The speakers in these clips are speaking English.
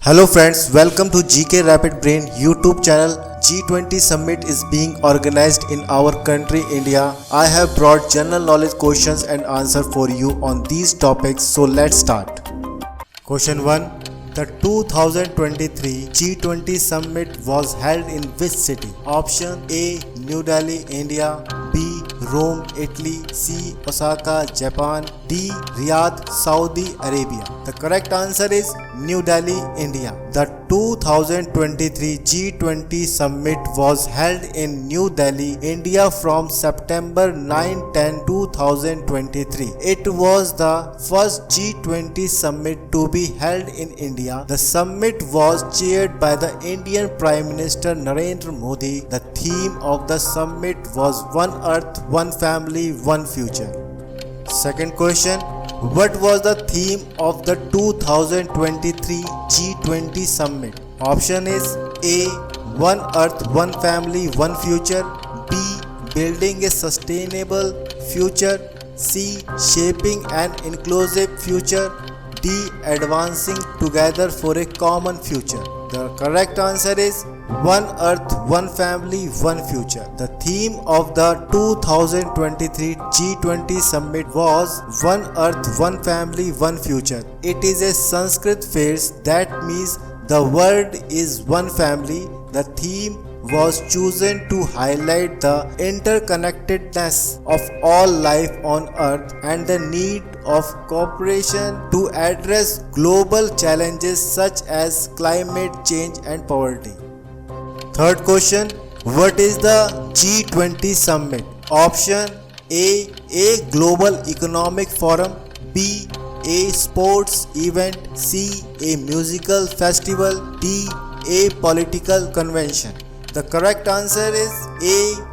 Hello friends, welcome to GK Rapid Brain YouTube channel. G20 Summit is being organized in our country India. I have brought general knowledge questions and answer for you on these topics, so let's start. Question 1. The 2023 G20 Summit was held in which city? Option A. New Delhi, India. B. Rome, Italy. C. Osaka, Japan. D. Riyadh, Saudi Arabia. The correct answer is New Delhi, India. The 2023 G20 Summit was held in New Delhi, India from September 9-10, 2023. It was the first G20 Summit to be held in India. The summit was chaired by the Indian Prime Minister Narendra Modi. The theme of the summit was One Earth, One Family, One Future. Second question. What was the theme of the 2023 G20 Summit? Option is A. One Earth, One Family, One Future. B. Building a Sustainable Future. C. Shaping an Inclusive Future. D. Advancing Together for a Common Future. The correct answer is One Earth, One Family, One Future. The theme of the 2023 G20 Summit was One Earth, One Family, One Future. It is a Sanskrit phrase that means the world is one family. The theme was chosen to highlight the interconnectedness of all life on earth and the need of cooperation to address global challenges such as climate change and poverty. Third question. What is the G20 Summit? Option A global economic forum. B. A sports event. C. A musical festival. D. A political convention. The correct answer is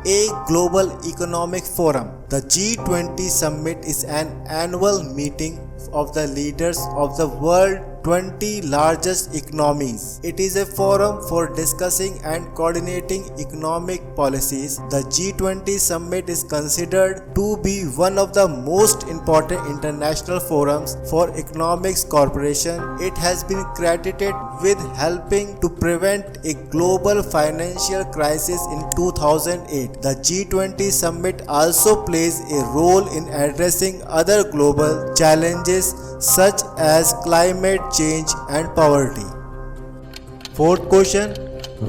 A global economic forum. The G20 Summit is an annual meeting of the leaders of the world 20 largest economies. It is a forum for discussing and coordinating economic policies. The G20 Summit is considered to be one of the most important international forums for economics cooperation. It has been credited with helping to prevent a global financial crisis in 2008. The G20 Summit also plays a role in addressing other global challenges such as climate change and poverty. Fourth question.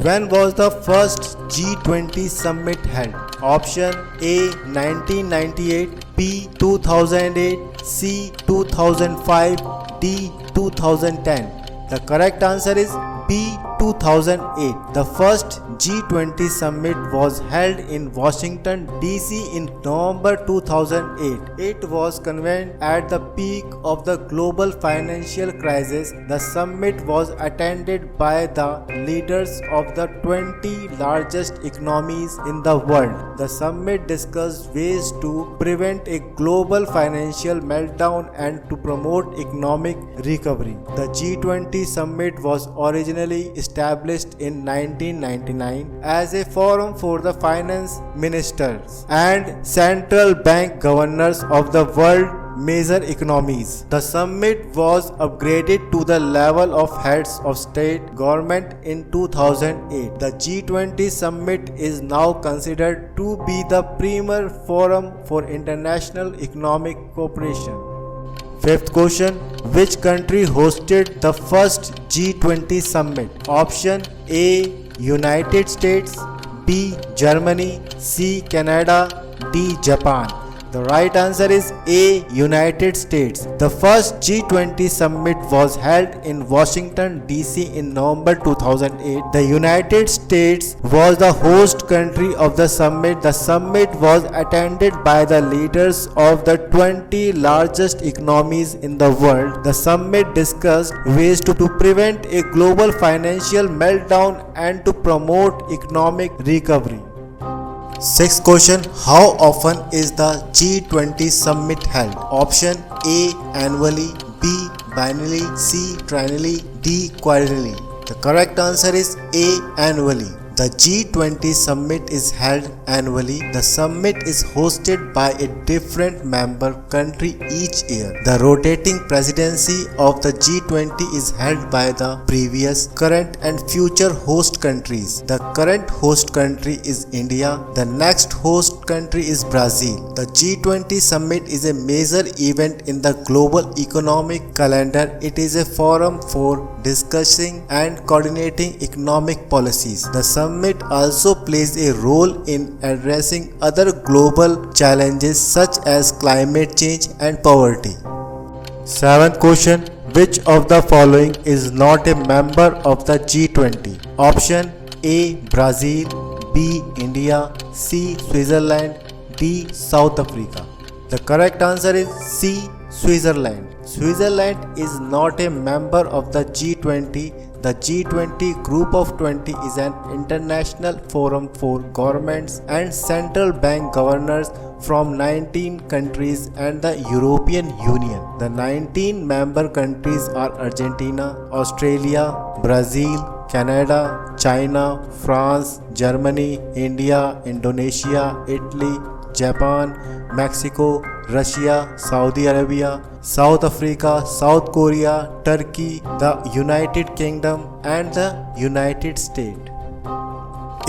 When was the first G20 Summit held? Option A 1998, B 2008, C 2005, D 2010. The correct answer is B 2008. The first G20 Summit was held in Washington DC in November 2008. It was convened at the peak of the global financial crisis. The summit was attended by the leaders of the 20 largest economies in the world. The summit discussed ways to prevent a global financial meltdown and to promote economic recovery. The G20 Summit was originally established in 1999 as a forum for the finance ministers and central bank governors of the world major economies. The summit was upgraded to the level of heads of state government in 2008. The G20 Summit is now considered to be the premier forum for international economic cooperation. Fifth question. Which country hosted the first G20 Summit? Option A United States, B Germany, C Canada, D Japan. The right answer is A United States. The first G20 Summit was held in Washington DC in November 2008. The United States was the host country of the summit. The summit was attended by the leaders of the 20 largest economies in the world. The summit discussed ways to prevent a global financial meltdown and to promote economic recovery. Sixth question. How often is the G20 Summit held? Option A annually, B biennially, C triennially, D quarterly. The correct answer is A annually. The G20 summit is held annually. The summit is hosted by a different member country each year. The rotating presidency of the G20 is held by the previous, current and future host countries. The current host country is India. The next host country is Brazil. The G20 summit is a major event in the global economic calendar. It is a forum for discussing and coordinating economic policies. The summit also plays a role in addressing other global challenges such as climate change and poverty. Seventh question. Which of the following is not a member of the G20? Option A. Brazil, B. India, C. Switzerland, D. South Africa. The correct answer is C. Switzerland. Switzerland is not a member of the G20. The G20 Group of 20 is an international forum for governments and central bank governors from 19 countries and the European Union. The 19 member countries are Argentina, Australia, Brazil, Canada, China, France, Germany, India, Indonesia, Italy, Japan, Mexico, Russia, Saudi Arabia, South Africa, South Korea, Turkey, the United Kingdom and the United States.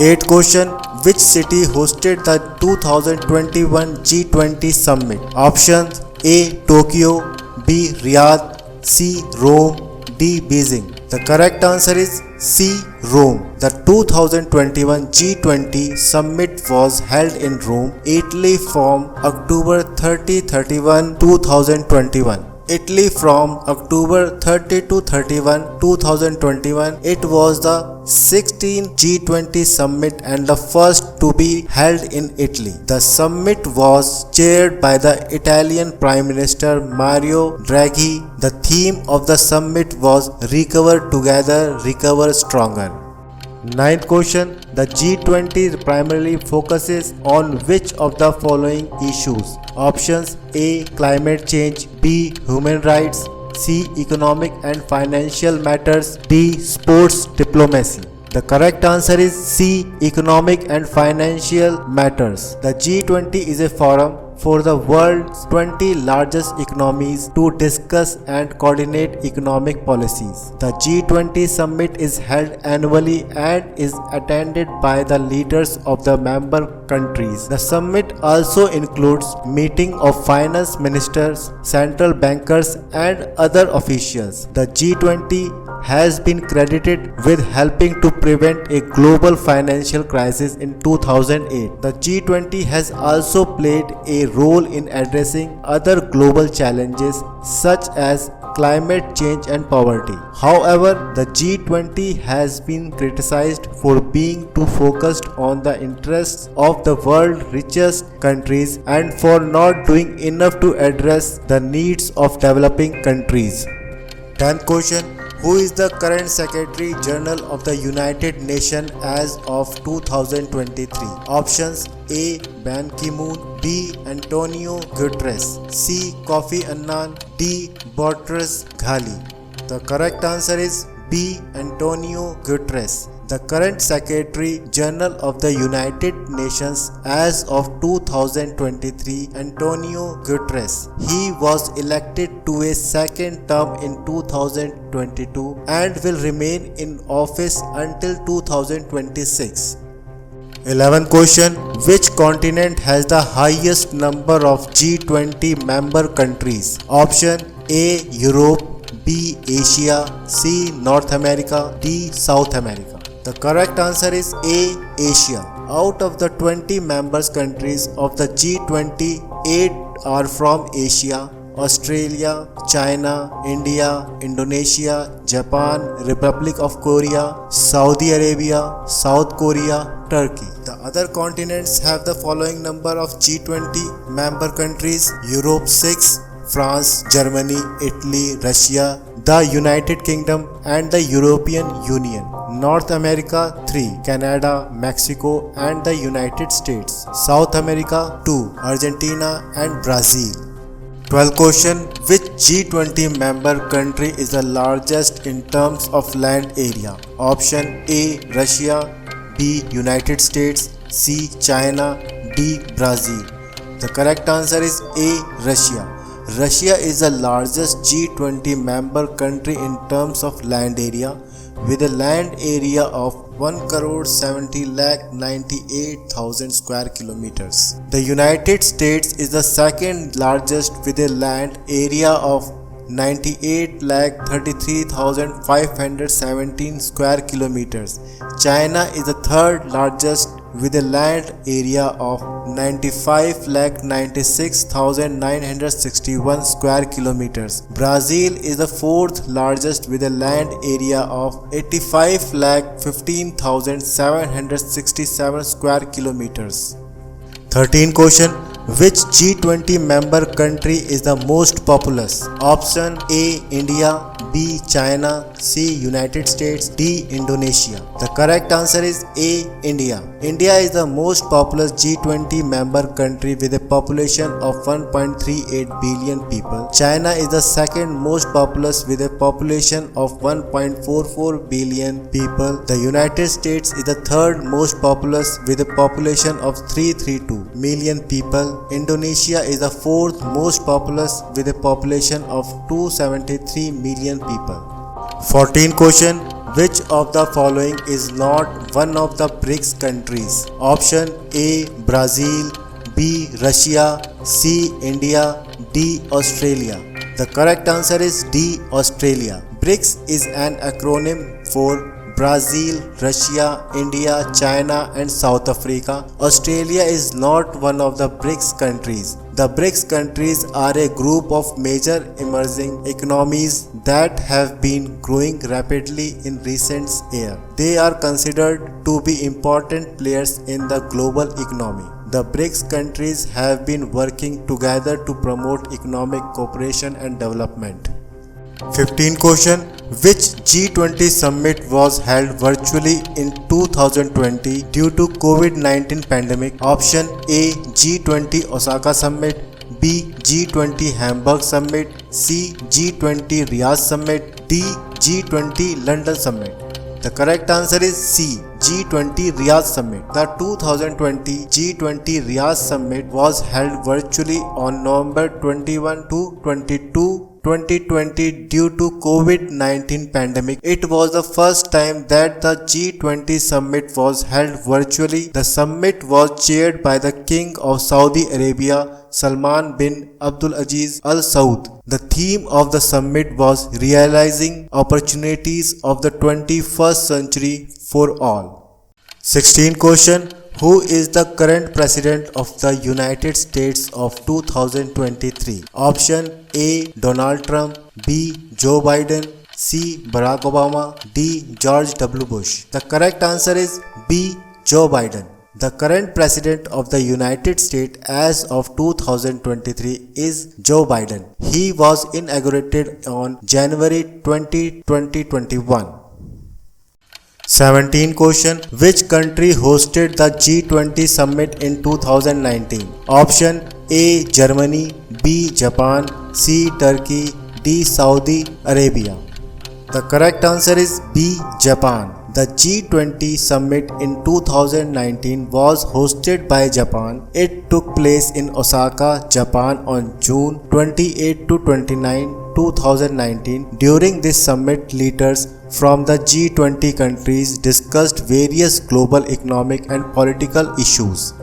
8th question. Which city hosted the 2021 G20 summit? Options A. Tokyo, B. Riyadh, C. Rome, D. Beijing. The correct answer is C. Rome. The 2021 G20 summit was held in Rome, Italy from October 30-31, 2021. Italy from October 30 to 31, 2021. It was the 16th G20 summit and the first to be held in Italy. The summit was chaired by the Italian Prime Minister Mario Draghi. The theme of the summit was Recover Together, Recover Stronger. 9th question. The G20 primarily focuses on which of the following issues? Options A. Climate change, B. Human rights, C. Economic and financial matters, D. Sports diplomacy. The correct answer is C. Economic and financial matters. The G20 is a forum for the world's 20 largest economies to discuss and coordinate economic policies. The G20 summit is held annually and is attended by the leaders of the member countries. The summit also includes meeting of finance ministers, central bankers and other officials. The G20 has been credited with helping to prevent a global financial crisis in 2008. The G20 has also played a role in addressing other global challenges such as climate change and poverty. However, the G20 has been criticized for being too focused on the interests of the world's richest countries and for not doing enough to address the needs of developing countries. 10th question. Who is the current Secretary General of the United Nations as of 2023? Options A. Ban Ki-moon, B. Antonio Guterres, C. Kofi Annan, D. Boutros Ghali. The correct answer is B. Antonio Guterres. The current Secretary General of the United Nations as of 2023, Antonio Guterres. He was elected to a second term in 2022 and will remain in office until 2026. 11th question. Which continent has the highest number of G20 member countries? Option A. Europe, B. Asia, C. North America, D. South America. The correct answer is A. Asia. Out of the 20 members countries of the G20, 8 are from Asia: Australia, China, India, Indonesia, Japan, Republic of Korea, Saudi Arabia, South Korea, Turkey. The other continents have the following number of G20 member countries: Europe 6, France, Germany, Italy, Russia, the United Kingdom and the European Union. North America 3, Canada, Mexico and the United States. South America 2, Argentina and Brazil. 12th question. Which G20 member country is the largest in terms of land area? Option A. Russia, B. United States, C. China, D. Brazil. The correct answer is A. Russia. Russia is the largest G20 member country in terms of land area, with a land area of 1,70,98,000 square kilometers. The United States is the second largest with a land area of 98,33,517 square kilometers. China is the third largest with a land area of 95,96,961 square kilometers. Brazil is the fourth largest with a land area of 85,15,767 square kilometers. 13th question. Which G20 member country is the most populous? Option A. India, B. China, C. United States, D. Indonesia. The correct answer is A. India. India is the most populous G20 member country with a population of 1.38 billion people. China is the second most populous with a population of 1.44 billion people. The United States is the third most populous with a population of 332 million people. Indonesia is the fourth most populous with a population of 273 million people. 14th question. Which of the following is not one of the BRICS countries? Option A. Brazil, B. Russia, C. India, D. Australia. The correct answer is D. Australia. BRICS is an acronym for Brazil, Russia, India, China and South Africa. Australia is not one of the BRICS countries. The BRICS countries are a group of major emerging economies that have been growing rapidly in recent years. They are considered to be important players in the global economy. The BRICS countries have been working together to promote economic cooperation and development. 15th question. Which G20 summit was held virtually in 2020 due to COVID-19 pandemic? Option A. G20 Osaka Summit, B. G20 Hamburg Summit, C. G20 Riyadh Summit, D. G20 London Summit. The correct answer is C. G20 Riyadh Summit. The 2020 G20 Riyadh Summit was held virtually on November 21 to 22, 2020 due to COVID-19 pandemic. It was the first time that the G20 summit was held virtually. The summit was chaired by the King of Saudi Arabia, Salman bin Abdulaziz Al Saud. The theme of the summit was realizing opportunities of the 21st century for all. 16th question. Who is the current president of the United States of 2023? Option A. Donald Trump, B. Joe Biden, C. Barack Obama, D. George W. Bush. The correct answer is B. Joe Biden. The current president of the United States as of 2023 is Joe Biden. He was inaugurated on January 20, 2021. 17th question. Which country hosted the G20 summit in 2019? Option A. Germany, B. Japan, C. Turkey, D. Saudi Arabia. The correct answer is B. Japan. The G20 summit in 2019 was hosted by Japan. It took place in Osaka, Japan on June 28 to 29, 2019. During this summit, leaders from the G20 countries discussed various global economic and political issues.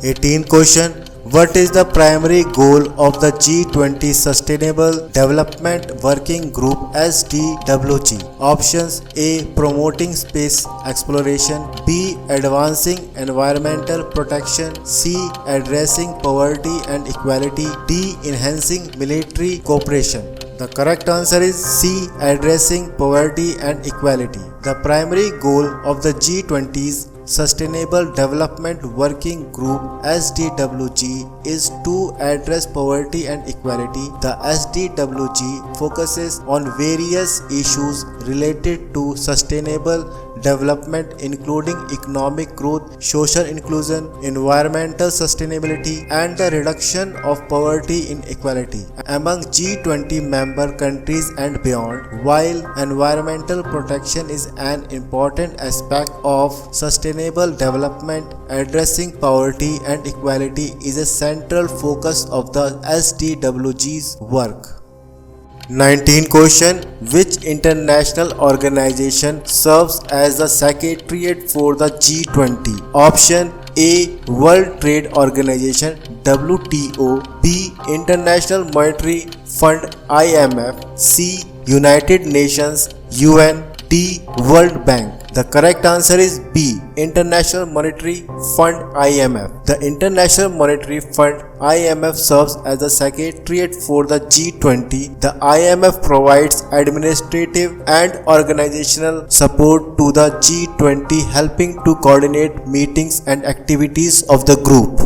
18th question. What is the primary goal of the G20 Sustainable Development Working Group SDWG? Options A. Promoting space exploration, B. Advancing environmental protection, C. Addressing poverty and equality, D. Enhancing military cooperation. The correct answer is C. Addressing poverty and equality. The primary goal of the G20's Sustainable Development Working Group SDWG is to address poverty and equality. The SDWG focuses on various issues related to sustainable development including economic growth, social inclusion, environmental sustainability, and the reduction of poverty inequality among G20 member countries and beyond. While environmental protection is an important aspect of sustainable development, addressing poverty and equality is a central focus of the SDWG's work. 19 question. Which international organization serves as the secretariat for the G20? Option A. World Trade Organization WTO, B. International Monetary Fund IMF, C. United Nations UN, D. World Bank. The correct answer is B. International Monetary Fund IMF. The International Monetary Fund IMF serves as the secretariat for the G20. The IMF provides administrative and organizational support to the G20, helping to coordinate meetings and activities of the group.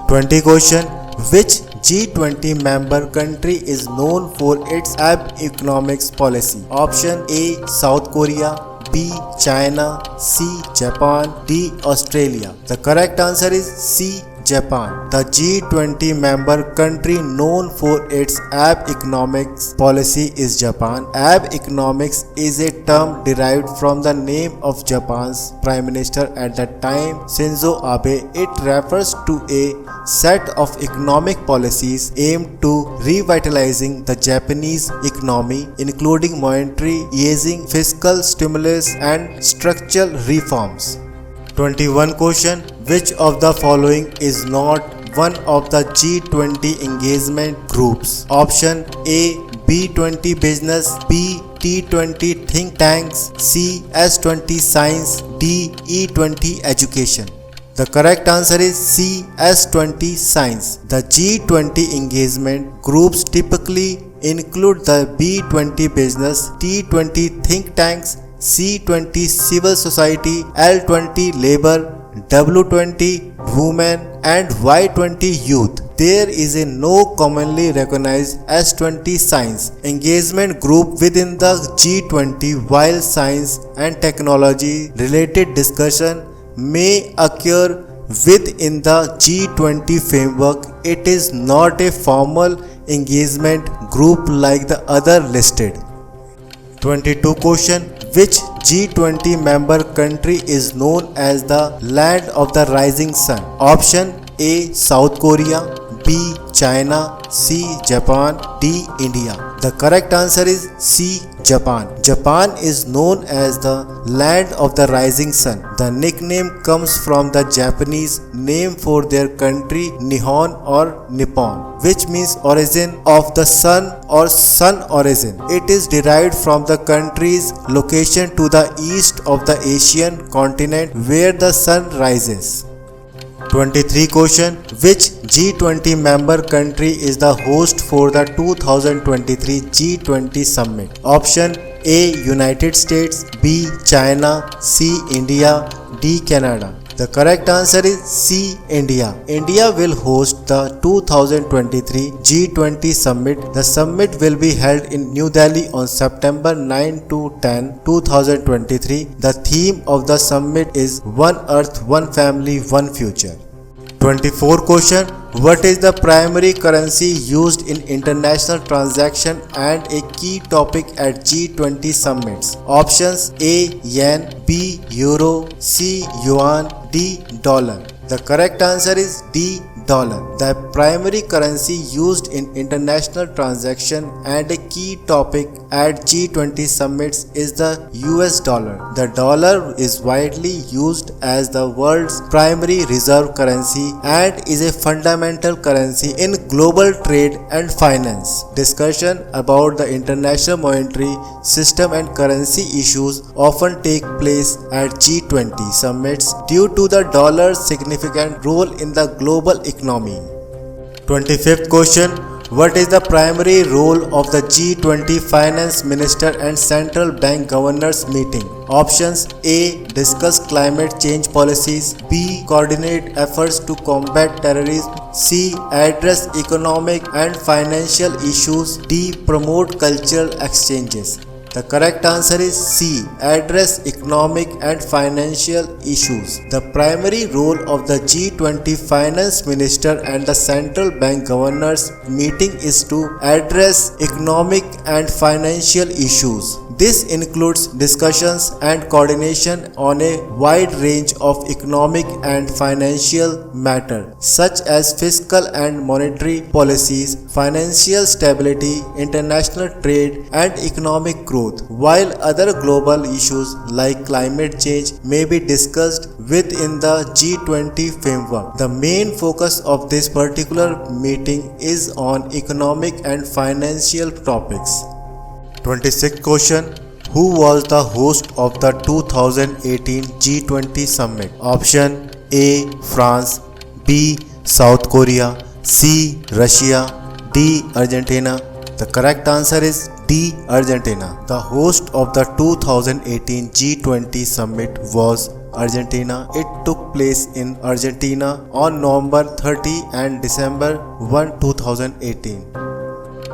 20 question. Which G20 member country is known for its economics policy? Option A. South Korea, B. China, C. Japan, D. Australia. The correct answer is C. Japan. The G20 member country known for its economics policy is Japan. Economics is a term derived from the name of Japan's Prime Minister at that time, Shinzo Abe. It refers to a set of economic policies aimed to revitalizing the Japanese economy, including monetary easing, fiscal stimulus, and structural reforms. 21 question. Which of the following is not one of the G20 engagement groups? Option A. B20 Business, B. T20 Think Tanks, C. S20 Science, D. E20 Education. The correct answer is C. S20 Science. The G20 engagement groups typically include the B20 Business, T20 Think Tanks, C20 Civil Society, L20 Labor, W20 Women, and Y20 Youth. There is a no commonly recognized S20 Science engagement group within the G20. While science and technology related discussion may occur within the G20 framework, it is not a formal engagement group like the other listed. 22 question. Which G20 member country is known as the land of the rising sun? Option A. South Korea, B. China, C. Japan, D. India. The correct answer is C. Japan. Japan is known as the land of the rising sun. The nickname comes from the Japanese name for their country, Nihon or Nippon, which means origin of the sun or sun origin. It is derived from the country's location to the east of the Asian continent where the sun rises. 23 question. Which G20 member country is the host for the 2023 G20 summit? Option A. United States, B. China, C. India, D. Canada. The correct answer is C. India. India will host the 2023 G20 summit. The summit will be held in New Delhi on September 9 to 10, 2023. The theme of the summit is One Earth, One Family, One Future. 24 question. What is the primary currency used in international transaction and a key topic at G20 summits? Options A. Yen, B. Euro, C. Yuan, D. Dollar. The correct answer is D. Dollar. The primary currency used in international transaction and a key topic at G20 summits is the US dollar. The dollar is widely used as the world's primary reserve currency and is a fundamental currency in global trade and finance. Discussion about the international monetary system and currency issues often take place at G20 summits due to the dollar's significant role in the global economy. 25th question. What is the primary role of the G20 Finance Minister and Central Bank Governors meeting? Options A. Discuss climate change policies, B. Coordinate efforts to combat terrorism, C. Address economic and financial issues, D. Promote cultural exchanges. The correct answer is C. Address economic and financial issues. The primary role of the G20 finance minister and the central bank governors meeting is to address economic and financial issues. This includes discussions and coordination on a wide range of economic and financial matters, such as fiscal and monetary policies, financial stability, international trade, and economic growth, while other global issues like climate change may be discussed within the G20 framework. The main focus of this particular meeting is on economic and financial topics. 26th question. Who was the host of the 2018 G20 summit? Option A. France, B. South Korea, C. Russia, D. Argentina. The correct answer is D. Argentina. The host of the 2018 G20 summit was Argentina. It took place in Argentina on November 30 and December 1, 2018.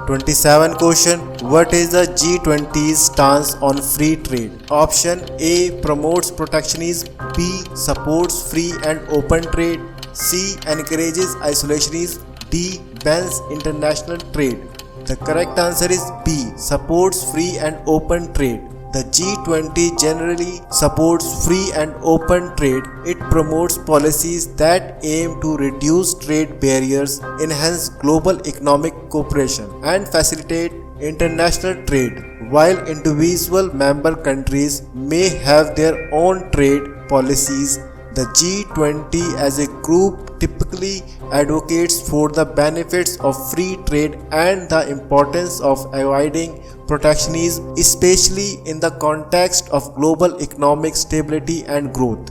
27 question. What is the G20's stance on free trade? Option A. Promotes protectionism, B. Supports free and open trade, C. Encourages isolationism, D. Bans international trade. The correct answer is B. Supports free and open trade. The G20 generally supports free and open trade. It promotes policies that aim to reduce trade barriers, enhance global economic cooperation, and facilitate international trade. While individual member countries may have their own trade policies, the G20 as a group typically advocates for the benefits of free trade and the importance of avoiding protectionism, especially in the context of global economic stability and growth.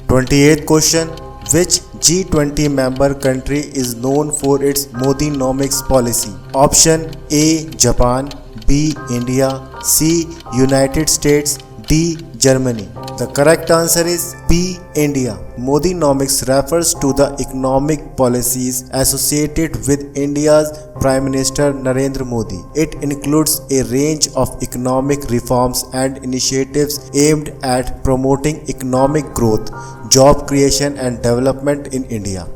28th question. Which G20 member country is known for its Modinomics policy? Option A. Japan, B. India, C. United States, D. Germany. The correct answer is B. India. Modinomics refers to the economic policies associated with India's Prime Minister Narendra Modi. It includes a range of economic reforms and initiatives aimed at promoting economic growth, job creation and development in India.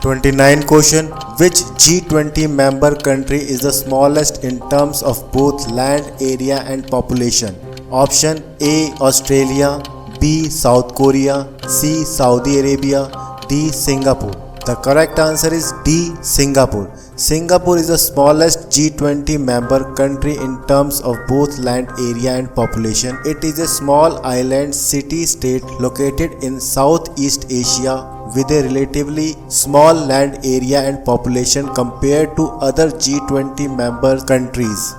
29 question. Which G20 member country is the smallest in terms of both land area and population? Option A. Australia, B. South Korea, C. Saudi Arabia, D. Singapore. The correct answer is D. Singapore. Singapore is the smallest G20 member country in terms of both land area and population. It is a small island city-state located in Southeast Asia with a relatively small land area and population compared to other G20 member countries.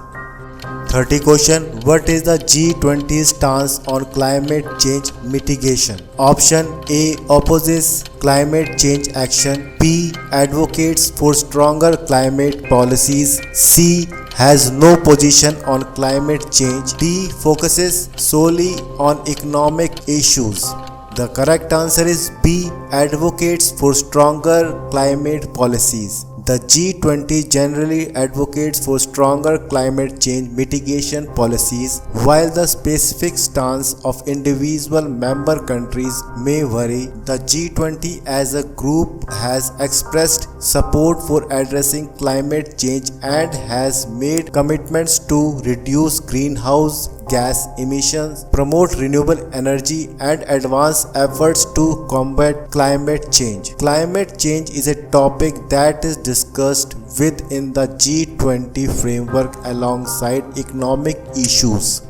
30 question. What is the G20 stance on climate change mitigation? Option A. Opposes climate change action, B. Advocates for stronger climate policies, C. Has no position on climate change, D. Focuses solely on economic issues. The correct answer is B. Advocates for stronger climate policies. The G20 generally advocates for stronger climate change mitigation policies, while the specific stance of individual member countries may vary. The G20 as a group has expressed support for addressing climate change and has made commitments to reduce greenhouse gas emissions, promote renewable energy, and advance efforts to combat climate change. Climate change is a topic that is discussed within the G20 framework alongside economic issues.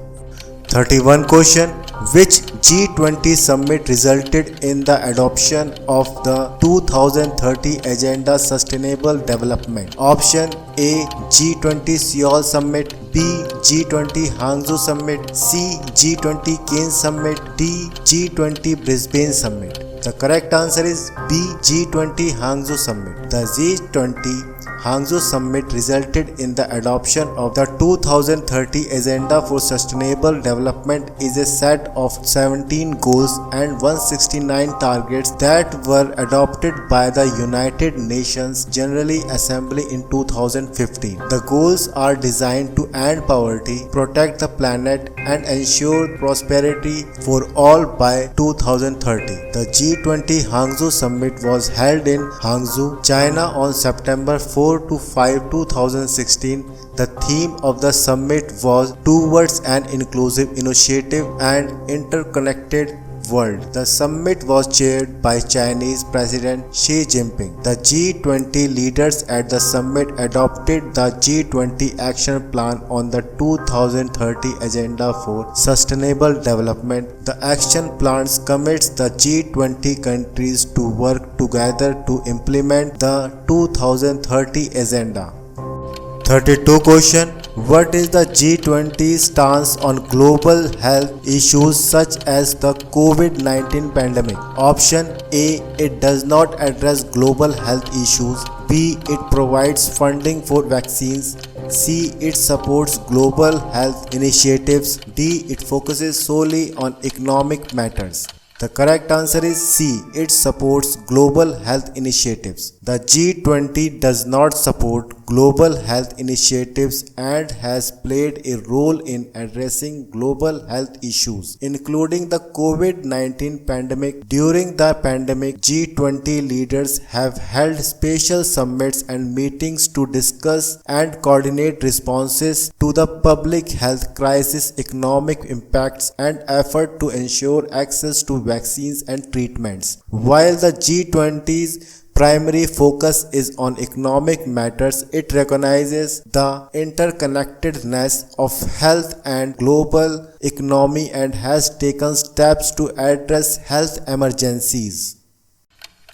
31 question. Which G20 summit resulted in the adoption of the 2030 Agenda Sustainable Development? Option A. G20 Seoul Summit, B. G20 Hangzhou Summit, C. G20 Cairns Summit, D. G20 Brisbane Summit. The correct answer is B. G20 Hangzhou Summit. The G20 Hangzhou Summit resulted in the adoption of the 2030 Agenda for Sustainable Development is a set of 17 goals and 169 targets that were adopted by the United Nations General Assembly in 2015. The goals are designed to end poverty, protect the planet, and ensure prosperity for all by 2030. The G20 Hangzhou Summit was held in Hangzhou, China on September 4 to 5, 2016. The theme of the summit was Towards an Inclusive, Innovative and Interconnected World. The summit was chaired by Chinese President Xi Jinping. The G20 leaders at the summit adopted the G20 Action Plan on the 2030 Agenda for Sustainable Development. The action plan commits the G20 countries to work together to implement the 2030 Agenda. 32 question. What is the G20 stance on global health issues such as the COVID-19 pandemic? Option A. It does not address global health issues. B. It provides funding for vaccines. C. It supports global health initiatives. D. It focuses solely on economic matters. The correct answer is C. It supports global health initiatives. The G20 does not support global health initiatives and has played a role in addressing global health issues, including the COVID-19 pandemic. During the pandemic, G20 leaders have held special summits and meetings to discuss and coordinate responses to the public health crisis, economic impacts, and effort to ensure access to vaccines and treatments. While the G20's primary focus is on economic matters, it recognizes the interconnectedness of health and global economy and has taken steps to address health emergencies.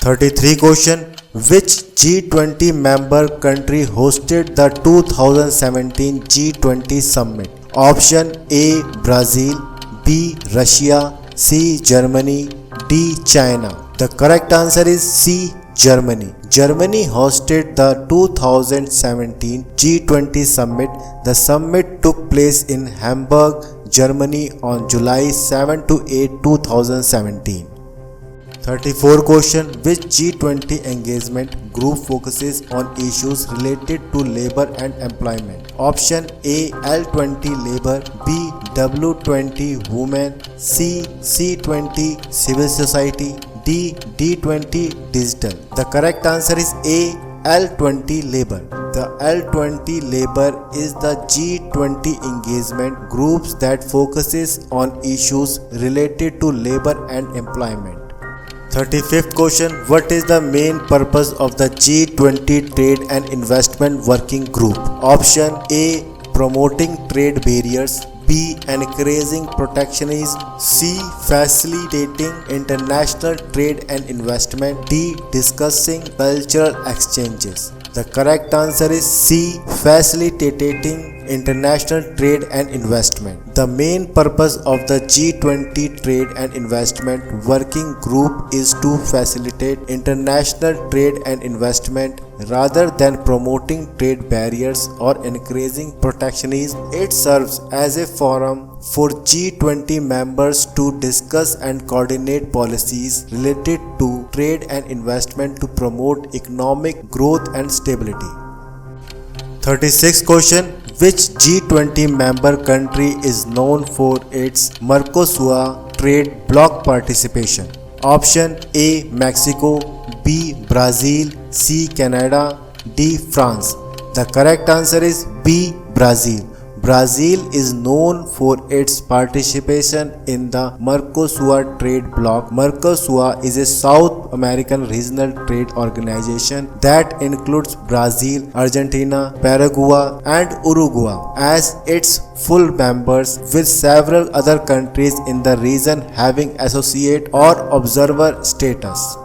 33 question. Which G20 member country hosted the 2017 G20 summit? Option A. Brazil, B. Russia, C. Germany, D. China. The correct answer is C. Germany. Germany hosted the 2017 G20 summit. The summit took place in Hamburg, Germany on July 7 to 8, 2017. 34 question. Which G20 engagement group focuses on issues related to labor and employment? Option A. L20 Labor, B. W20 Women, C. C20 Civil Society, D. D20 Digital. The correct answer is A. L20 Labor. The L20 Labor is the G20 engagement groups that focuses on issues related to labor and employment. 35th question. What is the main purpose of the G20 Trade and Investment Working Group? Option A. Promoting trade barriers, B. Encouraging protectionism, C. Facilitating international trade and investment, D. Discussing cultural exchanges. The correct answer is C. Facilitating international trade and investment. The main purpose of the G20 Trade and Investment Working Group is to facilitate international trade and investment rather than promoting trade barriers or encouraging protectionism. It serves as a forum for G20 members to discuss and coordinate policies related to trade and investment to promote economic growth and stability. 36th question. Which G20 member country is known for its Mercosur trade bloc participation? Option A. Mexico, B. Brazil, C. Canada, D. France. The correct answer is B. Brazil. Brazil is known for its participation in the Mercosur trade bloc. Mercosur is a South American regional trade organization that includes Brazil, Argentina, Paraguay, and Uruguay as its full members, with several other countries in the region having associate or observer status.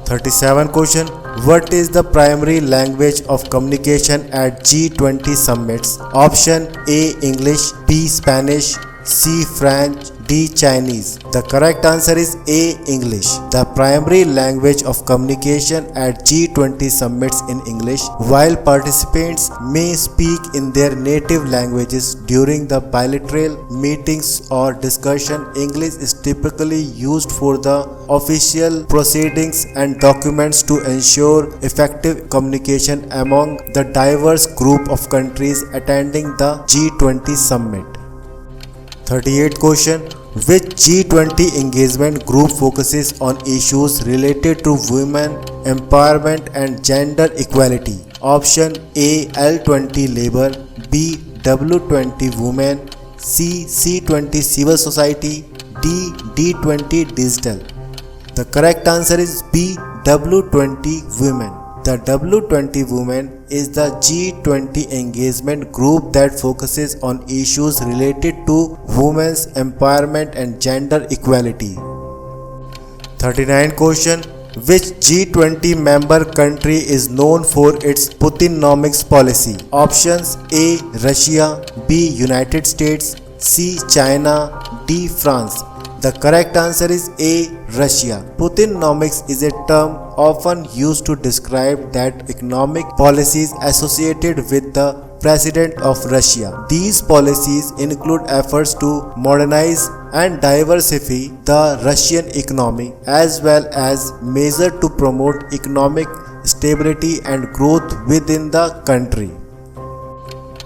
37 question. What is the primary language of communication at G20 summits? Option A. English, B. Spanish, C. French, D. Chinese. The correct answer is A. English. The primary language of communication at G20 summits in English, while participants may speak in their native languages during the bilateral meetings or discussion. English is typically used for the official proceedings and documents to ensure effective communication among the diverse group of countries attending the G20 summit. 38 question. Which G20 engagement group focuses on issues related to women empowerment and gender equality? Option A. L20 Labor, B. W20 Women, C. C20 Civil Society, D. D20 Digital. The correct answer is B. W20 Women. The W20 Women is the G20 engagement group that focuses on issues related to women's empowerment and gender equality. 39 question. Which G20 member country is known for its Putinomics policy? Options A. Russia, B. United States, C. China, D. France. The correct answer is A. Russia. Putinomics is a term often used to describe that economic policies associated with the President of Russia. These policies include efforts to modernize and diversify the Russian economy as well as measures to promote economic stability and growth within the country.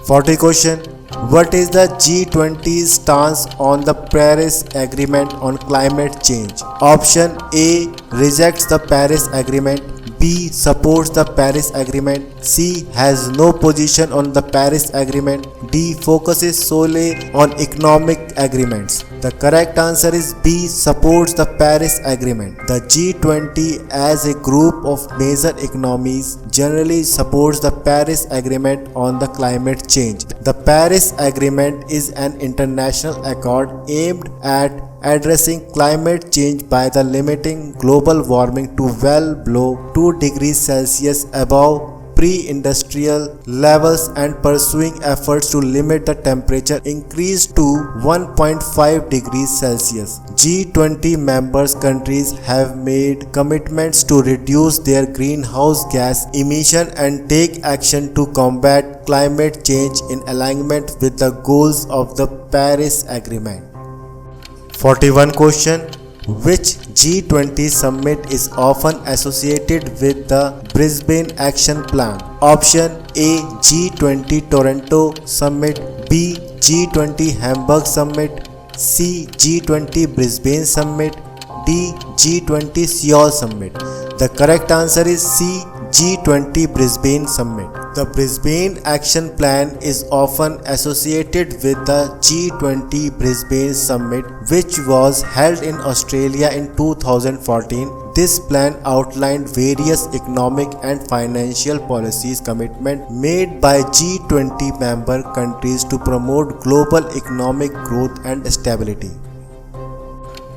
40 question. What is the G20's stance on the Paris Agreement on climate change? Option A. Rejects the Paris Agreement, B. Supports the Paris Agreement, C. Has no position on the Paris Agreement, D. Focuses solely on economic agreements. The correct answer is B. Supports the Paris Agreement. The G20 as a group of major economies generally supports the Paris Agreement on the climate change. The Paris Agreement is an international accord aimed at addressing climate change by the limiting global warming to well below 2 degrees Celsius above pre-industrial levels and pursuing efforts to limit the temperature increase to 1.5 degrees Celsius. G20 members countries have made commitments to reduce their greenhouse gas emission and take action to combat climate change in alignment with the goals of the Paris Agreement. 41 question. Which G20 summit is often associated with the Brisbane Action Plan? Option A. G20 Toronto Summit, B. G20 Hamburg Summit, C. G20 Brisbane Summit, D. G20 Seoul Summit. The correct answer is C. G20 Brisbane Summit. The Brisbane Action Plan is often associated with the G20 Brisbane Summit, which was held in Australia in 2014. This plan outlined various economic and financial policies commitments made by G20 member countries to promote global economic growth and stability.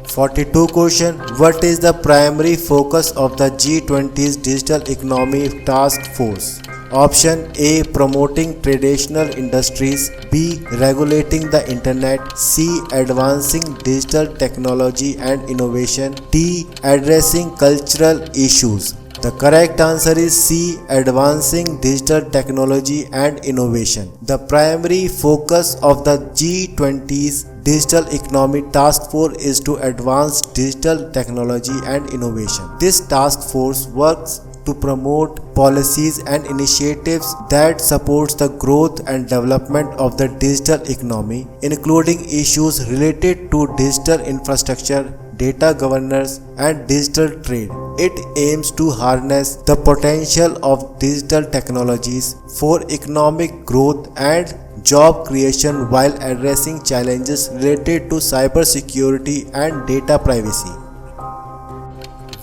42 question. What is the primary focus of the G20's Digital Economy Task Force? Option A. Promoting traditional industries, B. Regulating the internet, C. Advancing digital technology and innovation, D. Addressing cultural issues. The correct answer is C. Advancing digital technology and innovation. The primary focus of the G20's Digital Economy Task Force is to advance digital technology and innovation. This task force works to promote policies and initiatives that supports the growth and development of the digital economy, including issues related to digital infrastructure, data governance, and digital trade. It aims to harness the potential of digital technologies for economic growth and job creation while addressing challenges related to cybersecurity and data privacy.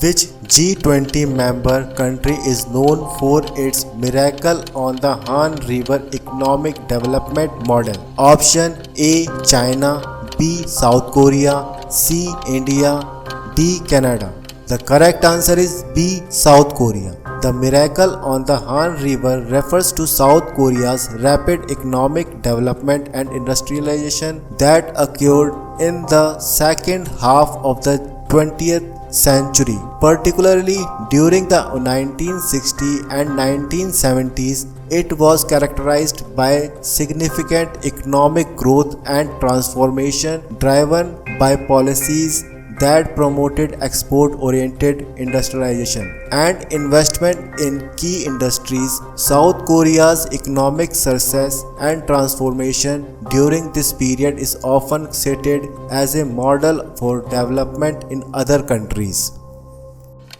Which G20 member country is known for its Miracle on the Han River economic development model? Option A. China, B. South Korea, C. India, D. Canada. The correct answer is B. South Korea. The Miracle on the Han River refers to South Korea's rapid economic development and industrialization that occurred in the second half of the 20th century, particularly during the 1960s and 1970s. It was characterized by significant economic growth and transformation driven by policies that promoted export-oriented industrialization and investment in key industries. South Korea's economic success and transformation during this period is often cited as a model for development in other countries.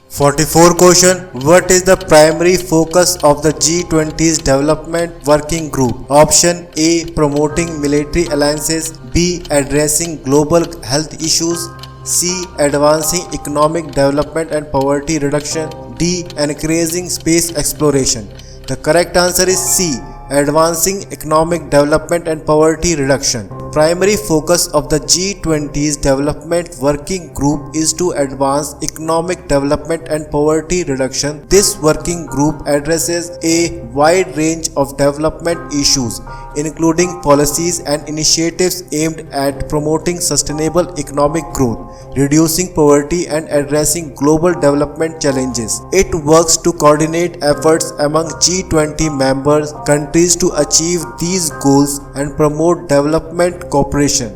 44 question. What is the primary focus of the G20's development working group? Option A. Promoting military alliances. B. Addressing global health issues. C. Advancing economic development and poverty reduction. D. Encouraging space exploration. The correct answer is C. Advancing economic development and poverty reduction. Primary focus of the G20's development working group is to advance economic development and poverty reduction. This working group addresses a wide range of development issues, including policies and initiatives aimed at promoting sustainable economic growth, reducing poverty, and addressing global development challenges. It works to coordinate efforts among G20 members countries to achieve these goals and promote development cooperation.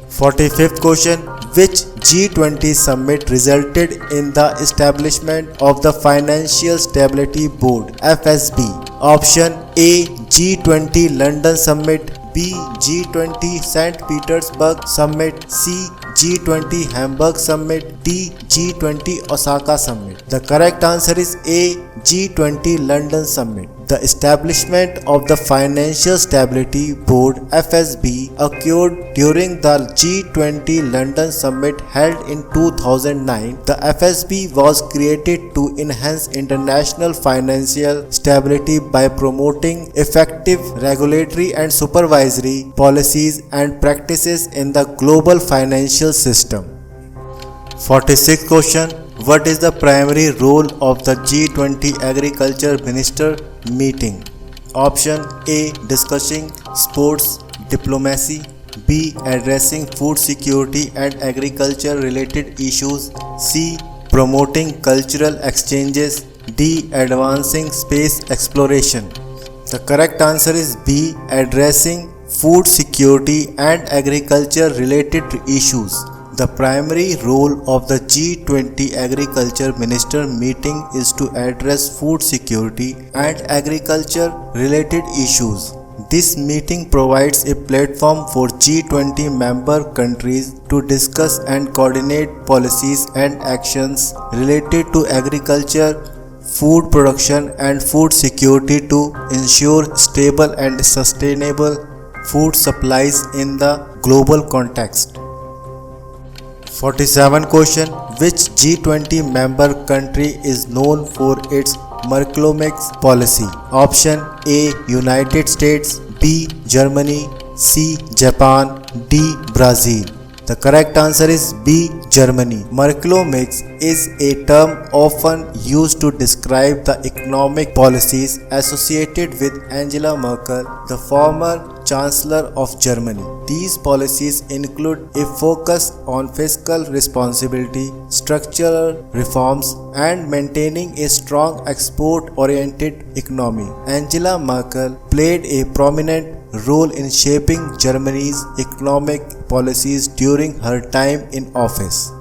45th question. Which G20 summit resulted in the establishment of the Financial Stability Board (FSB)? Option A. G20 London Summit. B. G20 St. Petersburg Summit. C. G20 Hamburg Summit. D. G20 Osaka Summit. The correct answer is A. G20 London Summit. The establishment of the Financial Stability Board (FSB) occurred during the G20 London Summit held in 2009. The FSB was created to enhance international financial stability by promoting effective regulatory and supervisory policies and practices in the global financial system. 46th question. What is the primary role of the G20 Agriculture Minister meeting? Option A. Discussing sports diplomacy. B. Addressing food security and agriculture related issues. C. Promoting cultural exchanges. D. Advancing space exploration. The correct answer is B. Addressing food security and agriculture related issues. The primary role of the G20 Agriculture Minister meeting is to address food security and agriculture related issues. This meeting provides a platform for G20 member countries to discuss and coordinate policies and actions related to agriculture, food production and food security to ensure stable and sustainable food supplies in the global context. 47 question. Which G20 member country is known for its Mercosur policy? Option A. United States. B. Germany. C. Japan. D. Brazil. The correct answer is B. Germany. Mercosur is a term often used to describe the economic policies associated with Angela Merkel, the former Chancellor of Germany. These policies include a focus on fiscal responsibility, structural reforms, and maintaining a strong export-oriented economy. Angela Merkel played a prominent role in shaping Germany's economic policies during her time in office.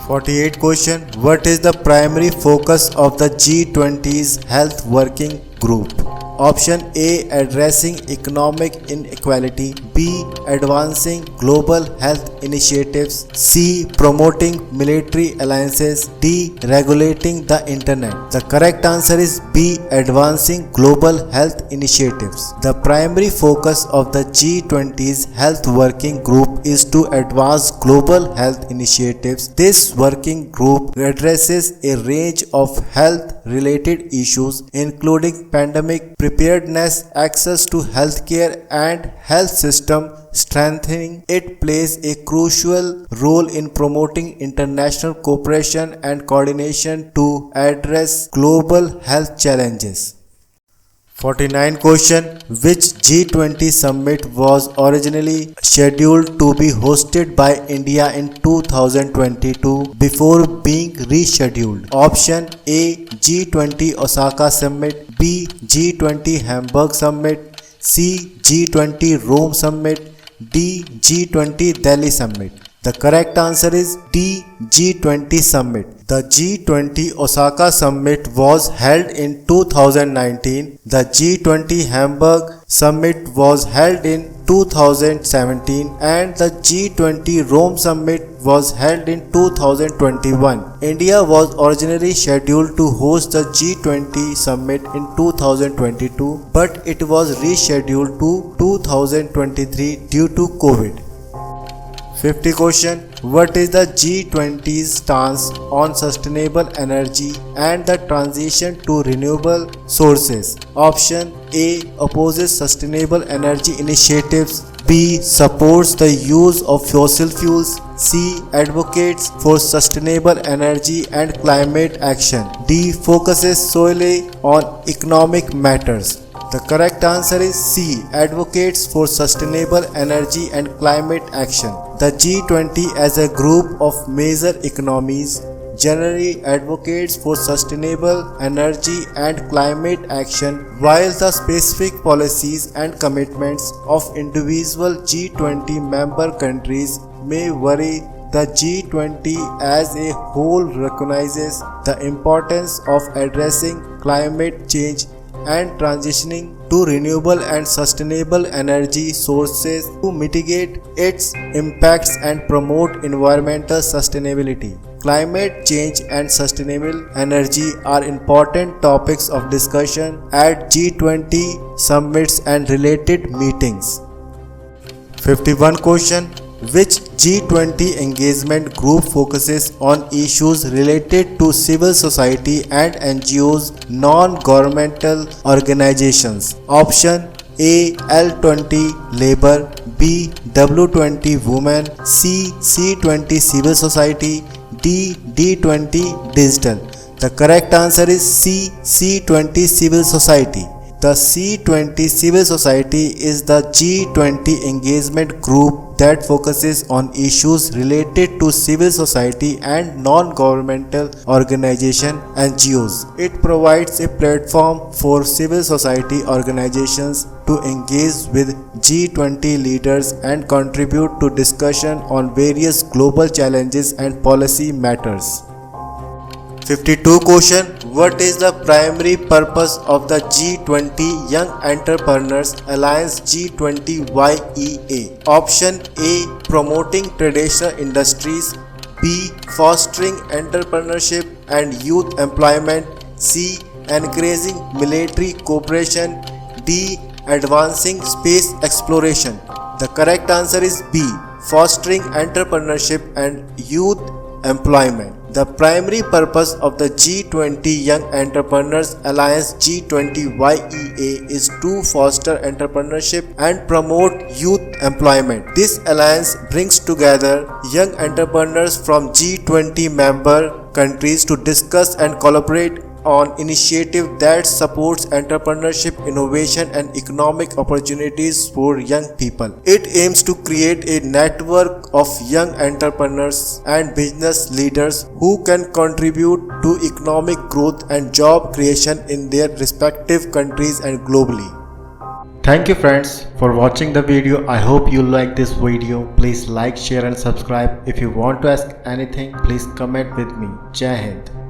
48 question. What is the primary focus of the G20's Health Working Group? Option A. Addressing economic inequality. B. Advancing global health initiatives. C. Promoting military alliances. D. Regulating the internet. The correct answer is B. Advancing global health initiatives. The primary focus of the G20's Health Working Group is to advance global health initiatives. This working group addresses a range of health-related issues including pandemic preparedness, access to healthcare and health system strengthening. It plays a crucial role in promoting international cooperation and coordination to address global health challenges. 49 question. Which G20 summit was originally scheduled to be hosted by India in 2022 before being rescheduled? Option A, G20 Osaka Summit, B, G20 Hamburg Summit, C, G20 Rome Summit, D, G20 Delhi Summit. The correct answer is D, G20 Summit. The G20 Osaka Summit was held in 2019. The G20 Hamburg Summit was held in 2017 and the G20 Rome Summit was held in 2021. India was originally scheduled to host the G20 Summit in 2022, but it was rescheduled to 2023 due to COVID. 50 question. What is the G20's stance on sustainable energy and the transition to renewable sources? Option A, opposes sustainable energy initiatives. B, supports the use of fossil fuels. C, advocates for sustainable energy and climate action. D, focuses solely on economic matters. The correct answer is C, advocates for sustainable energy and climate action. The G20 as a group of major economies generally advocates for sustainable energy and climate action, while the specific policies and commitments of individual G20 member countries may vary. The G20 as a whole recognizes the importance of addressing climate change and transitioning to renewable and sustainable energy sources to mitigate its impacts and promote environmental sustainability. Climate change and sustainable energy are important topics of discussion at G20 summits and related meetings. 51 question. Which G20 engagement group focuses on issues related to civil society and NGOs, non-governmental organizations? Option A, L20 Labor, B, W20 Women, C, C20 Civil Society, D, D20 Digital. The correct answer is C, C20 Civil Society. The C20 Civil Society is the G20 engagement group that focuses on issues related to civil society and non-governmental organizations (NGOs). It provides a platform for civil society organizations to engage with G20 leaders and contribute to discussion on various global challenges and policy matters. 52 question. What is the primary purpose of the G20 Young Entrepreneurs Alliance G20YEA? Option A, promoting traditional industries. B, fostering entrepreneurship and youth employment. C, encouraging military cooperation. D, advancing space exploration. The correct answer is B, fostering entrepreneurship and youth employment. The primary purpose of the G20 Young Entrepreneurs Alliance G20YEA is to foster entrepreneurship and promote youth employment. This alliance brings together young entrepreneurs from G20 member countries to discuss and collaborate on initiatives that supports entrepreneurship, innovation and economic opportunities for young people. It aims to create a network of young entrepreneurs and business leaders who can contribute to economic growth and job creation in their respective countries and globally. Thank you friends for watching the video. I hope you like this video. Please like, share and subscribe. If you want to ask anything, please comment with me. Jai Hind.